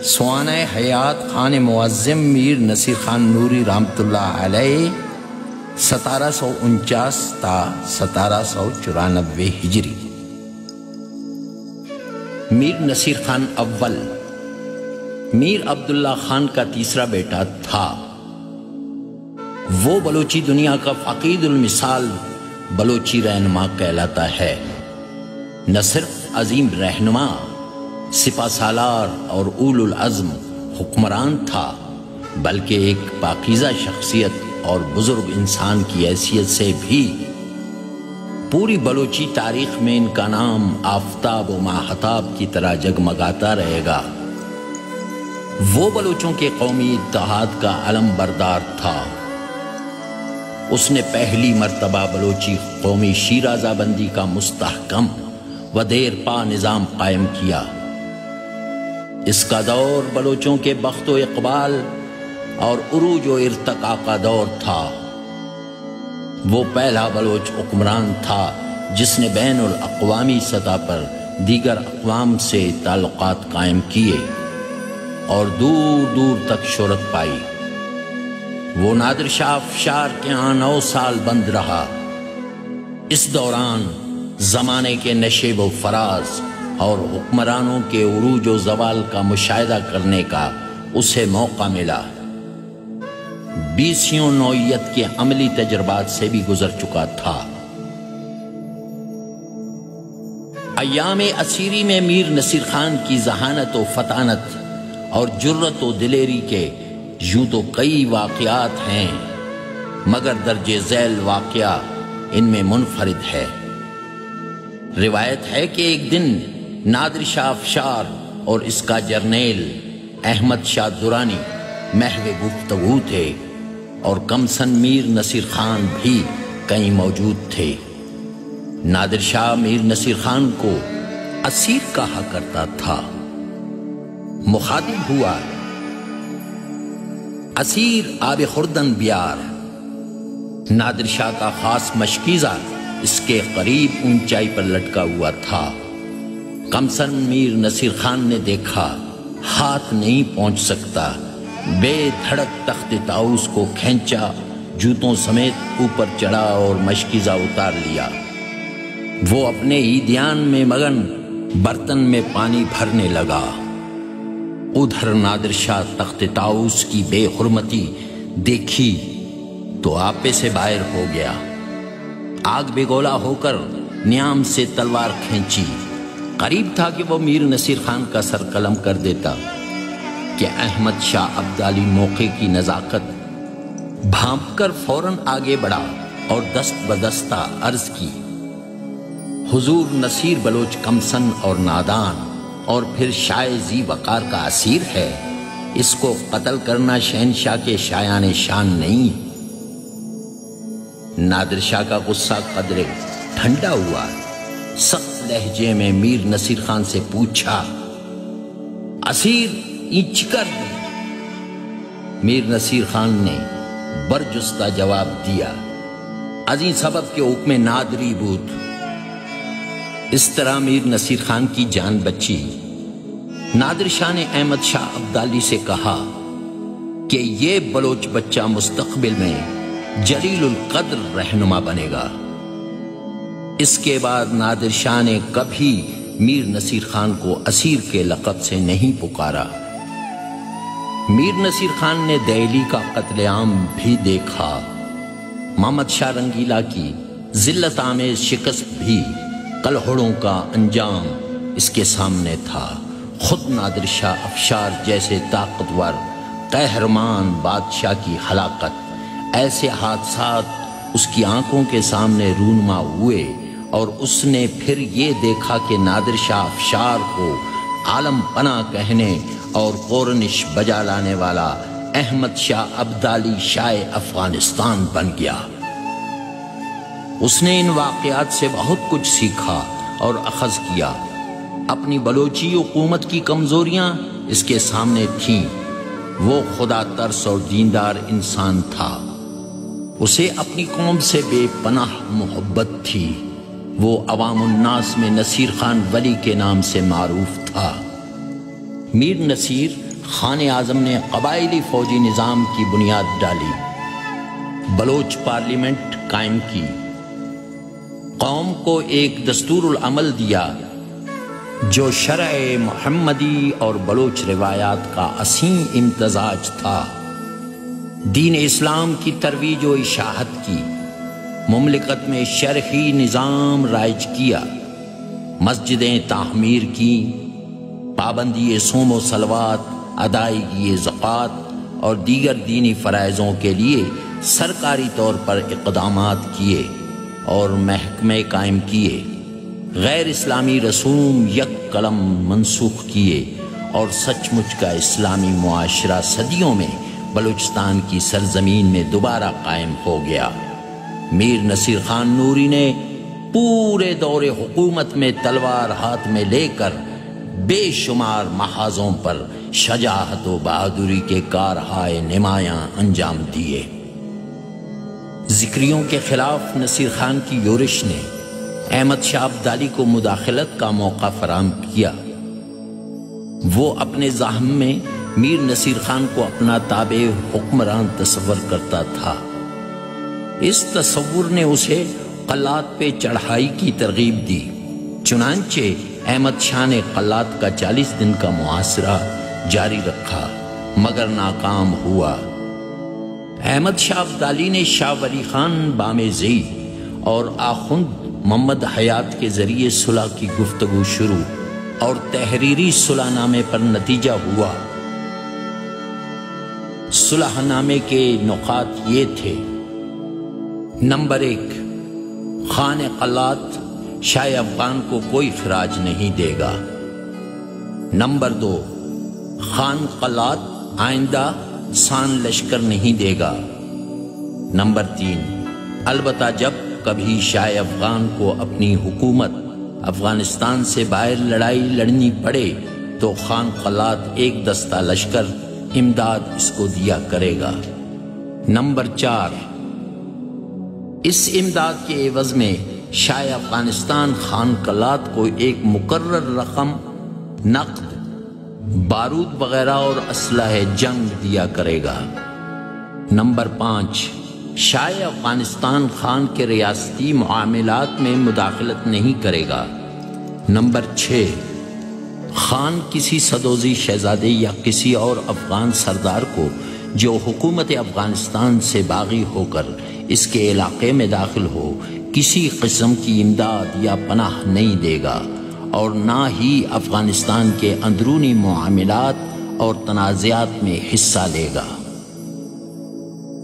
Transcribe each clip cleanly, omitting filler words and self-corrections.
سوانح حیات خان معظم میر نصیر خان نوری رحمۃ اللہ علیہ 1749 تا 1794 ہجری۔ میر نصیر خان اول میر عبداللہ خان کا تیسرا بیٹا تھا۔ وہ بلوچی دنیا کا فقید المثال بلوچی رہنما کہلاتا ہے۔ نہ صرف عظیم رہنما، سپہ سالار اور اول العزم حکمران تھا، بلکہ ایک پاکیزہ شخصیت اور بزرگ انسان کی حیثیت سے بھی پوری بلوچی تاریخ میں ان کا نام آفتاب و ماہتاب کی طرح جگمگاتا رہے گا۔ وہ بلوچوں کے قومی اتحاد کا علم بردار تھا۔ اس نے پہلی مرتبہ بلوچی قومی شیرازہ بندی کا مستحکم و دیر پا نظام قائم کیا۔ اس کا دور بلوچوں کے بخت و اقبال اور عروج و ارتقاء کا دور تھا۔ وہ پہلا بلوچ حکمران تھا جس نے بین الاقوامی سطح پر دیگر اقوام سے تعلقات قائم کیے اور دور دور تک شہرت پائی۔ وہ نادر شاہ افشار کے ہاں 9 سال بند رہا۔ اس دوران زمانے کے نشیب و فراز اور حکمرانوں کے عروج و زوال کا مشاہدہ کرنے کا اسے موقع ملا۔ 20 نوعیت کے عملی تجربات سے بھی گزر چکا تھا۔ ایام اسیری میں میر نصیر خان کی ذہانت و فطانت اور جرت و دلیری کے یوں تو کئی واقعات ہیں، مگر درج ذیل واقعہ ان میں منفرد ہے۔ روایت ہے کہ ایک دن نادر شاہ افشار اور اس کا جرنیل احمد شاہ درانی محو گفتگو تھے اور کمسن میر نصیر خان بھی کہیں موجود تھے۔ نادر شاہ میر نصیر خان کو اسیر کہا کرتا تھا۔ مخاطب ہوا، اسیر آب خوردن بیار۔ نادر شاہ کا خاص مشکیزہ اس کے قریب اونچائی پر لٹکا ہوا تھا۔ کمسن میر نصیر خان نے دیکھا ہاتھ نہیں پہنچ سکتا، بے دھڑک تخت طاؤس کو کھینچا، جوتوں سمیت اوپر چڑھا اور مشکیزہ اتار لیا۔ وہ اپنے ہی دھیان میں مگن برتن میں پانی بھرنے لگا۔ ادھر نادر شاہ تخت طاؤس کی بے حرمتی دیکھی تو آپے سے باہر ہو گیا۔ آگ بگولا ہو کر نیام سے تلوار کھینچی۔ قریب تھا کہ وہ میر نصیر خان کا سر قلم کر دیتا کہ احمد شاہ ابدالی موقع کی نزاکت بھانپ کر فوراً آگے بڑھا اور دست بدستہ عرض کی، حضور نصیر بلوچ کمسن اور نادان اور پھر شائع ذی وقار کا اسیر ہے، اس کو قتل کرنا شہنشاہ کے شایان شان نہیں۔ نادر شاہ کا غصہ قدرے ٹھنڈا ہوا، سخت لہجے میں میر نصیر خان سے پوچھا، اسیر این چکر دی؟ میر نصیر خان نے برجستہ جواب دیا، ازیں سبب کے حکم نادری بود۔ اس طرح میر نصیر خان کی جان بچی۔ نادر شاہ نے احمد شاہ ابدالی سے کہا کہ یہ بلوچ بچہ مستقبل میں جلیل القدر رہنما بنے گا۔ اس کے بعد نادر شاہ نے کبھی میر نصیر خان کو اسیر کے لقب سے نہیں پکارا۔ میر نصیر خان نے دہلی کا قتل عام بھی دیکھا۔ محمد شاہ رنگیلا کی ذلت آمیز شکست بھی کلہڑوں کا انجام اس کے سامنے تھا۔ خود نادر شاہ افشار جیسے طاقتور قہرمان بادشاہ کی ہلاکت، ایسے حادثات اس کی آنکھوں کے سامنے رونما ہوئے اور اس نے پھر یہ دیکھا کہ نادر شاہ افشار کو عالم پناہ کہنے اور قورنش بجا لانے والا احمد شاہ ابدالی شاہ افغانستان بن گیا۔ اس نے ان واقعات سے بہت کچھ سیکھا اور اخذ کیا۔ اپنی بلوچی حکومت کی کمزوریاں اس کے سامنے تھیں۔ وہ خدا ترس اور دیندار انسان تھا۔ اسے اپنی قوم سے بے پناہ محبت تھی۔ وہ عوام الناس میں نصیر خان ولی کے نام سے معروف تھا۔ میر نصیر خان اعظم نے قبائلی فوجی نظام کی بنیاد ڈالی، بلوچ پارلیمنٹ قائم کی، قوم کو ایک دستور العمل دیا جو شرع محمدی اور بلوچ روایات کا اسیں امتزاج تھا، دین اسلام کی ترویج و اشاعت کی، مملکت میں شرعی نظام رائج کیا، مسجدیں تعمیر کی، پابندی صوم و صلوات، ادائیگی زکوٰۃ اور دیگر دینی فرائضوں کے لیے سرکاری طور پر اقدامات کیے اور محکمے قائم کیے، غیر اسلامی رسوم یک قلم منسوخ کیے اور سچ مچ کا اسلامی معاشرہ صدیوں میں بلوچستان کی سرزمین میں دوبارہ قائم ہو گیا۔ میر نصیر خان نوری نے پورے دور حکومت میں تلوار ہاتھ میں لے کر بے شمار محاذوں پر شجاعت و بہادری کے کارہائے نمایاں انجام دیے۔ ذکریوں کے خلاف نصیر خان کی یورش نے احمد شاہ ابدالی کو مداخلت کا موقع فراہم کیا۔ وہ اپنے ذہن میں میر نصیر خان کو اپنا تابع حکمران تصور کرتا تھا۔ اس تصور نے اسے قلات پہ چڑھائی کی ترغیب دی، چنانچہ احمد شاہ نے قلات کا 40 دن کا محاصرہ جاری رکھا مگر ناکام ہوا۔ احمد شاہ ابدالی نے شاہ ولی خان بامزئی اور آخوند محمد حیات کے ذریعے صلح کی گفتگو شروع اور تحریری صلح نامے پر نتیجہ ہوا۔ صلح نامے کے نقاط یہ تھے: نمبر 1، خان قلات شاہ افغان کو کوئی خراج نہیں دے گا۔ نمبر 2، خان قلات آئندہ سان لشکر نہیں دے گا۔ نمبر 3، البتہ جب کبھی شاہ افغان کو اپنی حکومت افغانستان سے باہر لڑائی لڑنی پڑے تو خان قلات ایک دستہ لشکر امداد اس کو دیا کرے گا۔ نمبر 4، اس امداد کے عوض میں شاہ افغانستان خان قلات کو ایک مقرر رقم نقد، بارود وغیرہ اور اسلحہ جنگ دیا کرے گا۔ نمبر 5، شاہ افغانستان خان کے ریاستی معاملات میں مداخلت نہیں کرے گا۔ نمبر 6، خان کسی سدوزی شہزادے یا کسی اور افغان سردار کو جو حکومت افغانستان سے باغی ہو کر اس کے علاقے میں داخل ہو کسی قسم کی امداد یا پناہ نہیں دے گا اور نہ ہی افغانستان کے اندرونی معاملات اور تنازعات میں حصہ لے گا۔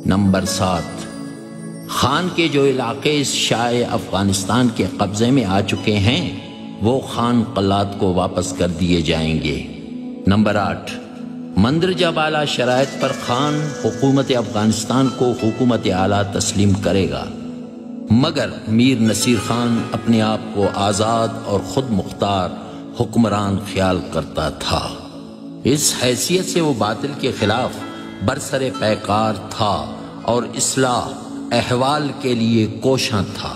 نمبر 7، خان کے جو علاقے اس شاہ افغانستان کے قبضے میں آ چکے ہیں وہ خان قلات کو واپس کر دیے جائیں گے۔ نمبر 8، مندرجہ بالا شرائط پر خان حکومت افغانستان کو حکومت اعلیٰ تسلیم کرے گا، مگر میر نصیر خان اپنے آپ کو آزاد اور خود مختار حکمران خیال کرتا تھا۔ اس حیثیت سے وہ باطل کے خلاف برسر پیکار تھا اور اصلاح احوال کے لیے کوشاں تھا۔